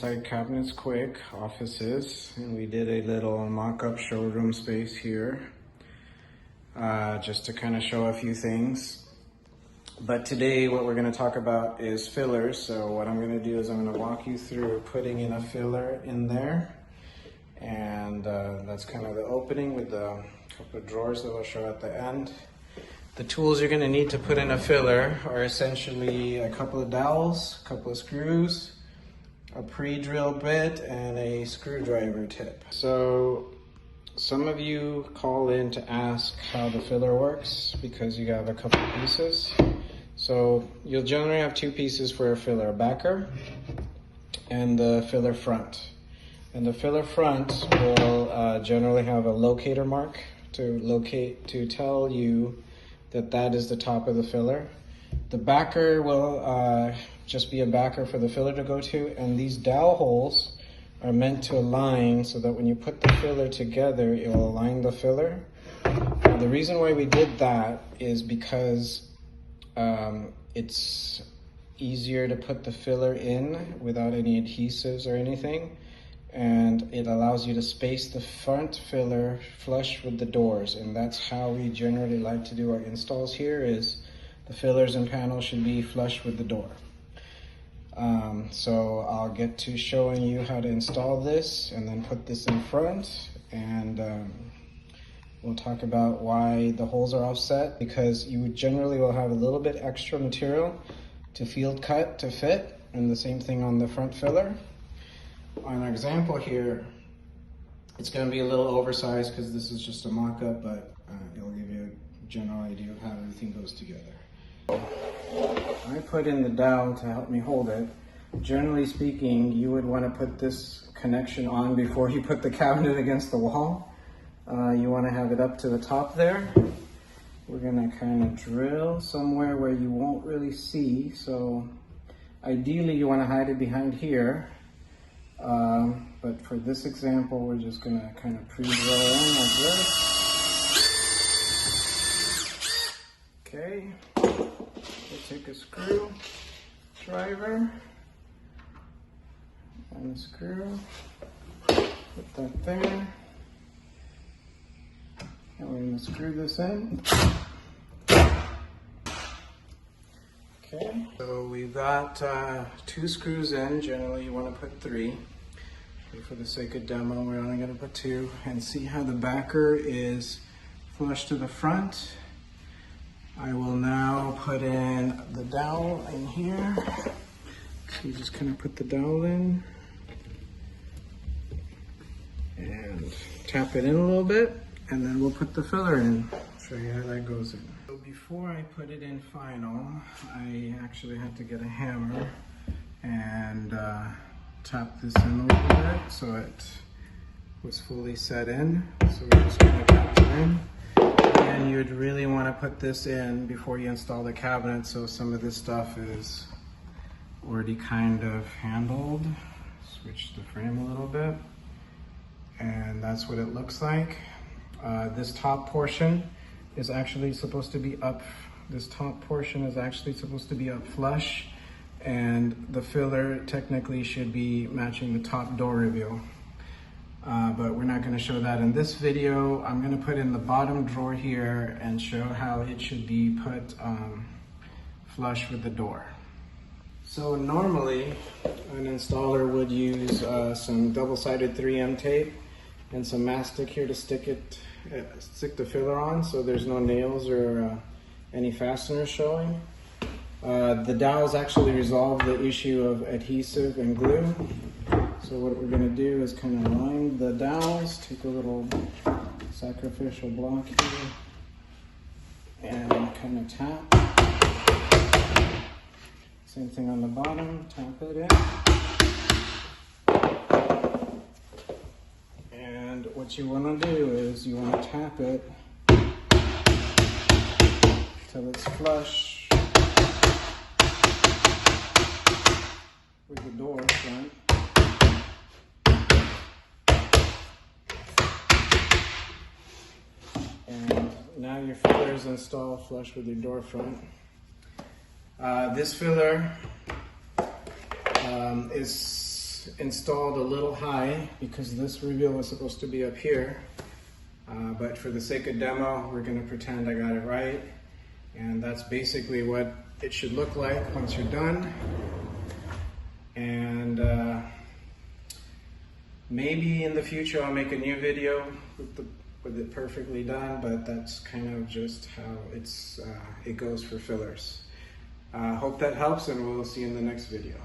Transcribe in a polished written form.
inside cabinets quick, offices, and we did a little mock-up showroom space here just to kind of show a few things. But today what we're going to talk about is fillers. So what I'm going to do is I'm going to walk you through putting in a filler in there, and that's kind of the opening with the couple of drawers that I'll show at the end. The tools you're going to need to put in a filler are essentially a couple of dowels, a couple of screws, a pre-drill bit, and a screwdriver tip. So some of you call in to ask how the filler works because you have a couple of pieces. So you'll generally have two pieces for a filler, a backer and the filler front. And the filler front will generally have a locator mark to tell you that is the top of the filler. The backer will just be a backer for the filler to go to, and these dowel holes are meant to align so that when you put the filler together, it will align the filler. The reason why we did that is because it's easier to put the filler in without any adhesives or anything, and it allows you to space the front filler flush with the doors, and that's how we generally like to do our installs here. Is the fillers and panels should be flush with the door. So I'll get to showing you how to install this and then put this in front, and we'll talk about why the holes are offset, because you generally will have a little bit extra material to field cut to fit, and the same thing on the front filler. On our example here, it's going to be a little oversized because this is just a mock-up, but it'll give you a general idea of how everything goes together. I put in the dowel to help me hold it. Generally speaking, you would want to put this connection on before you put the cabinet against the wall. You want to have it up to the top there. We're going to kind of drill somewhere where you won't really see. So ideally you want to hide it behind here. But for this example, we're just going to kind of pre-drill in like this. Okay, we'll take a screwdriver and a screw, put that there, and we're going to screw this in. Okay, so we've got 2 screws in. Generally you want to put 3. But for the sake of demo, we're only going to put 2, and see how the backer is flush to the front. I will now put in the dowel in here. So you just kind of put the dowel in and tap it in a little bit, and then we'll put the filler in. Show you how that goes in. So before I put it in final, I actually had to get a hammer and tap this in a little bit so it was fully set in. So we're just going to tap it in. And you'd really want to put this in before you install the cabinet, so some of this stuff is already kind of handled. Switch the frame a little bit, and that's what it looks like. This top portion is actually supposed to be up. This top portion is actually supposed to be up flush, and the filler technically should be matching the top door reveal. But we're not going to show that in this video. I'm going to put in the bottom drawer here and show how it should be put flush with the door. So normally an installer would use some double-sided 3M tape and some mastic here to stick the filler on, so there's no nails or any fasteners showing. The dowels actually resolve the issue of adhesive and glue. So what we're going to do is kind of line the dowels, take a little sacrificial block here, and kind of tap. Same thing on the bottom, tap it in. And what you want to do is you want to tap it till it's flush with the door front. And now your filler is installed flush with your door front. This filler is it's installed a little high because this reveal was supposed to be up here. But for the sake of demo, we're gonna pretend I got it right. And that's basically what it should look like once you're done. And maybe in the future I'll make a new video with it perfectly done, but that's kind of just how it goes for fillers. Hope that helps, and we'll see you in the next video.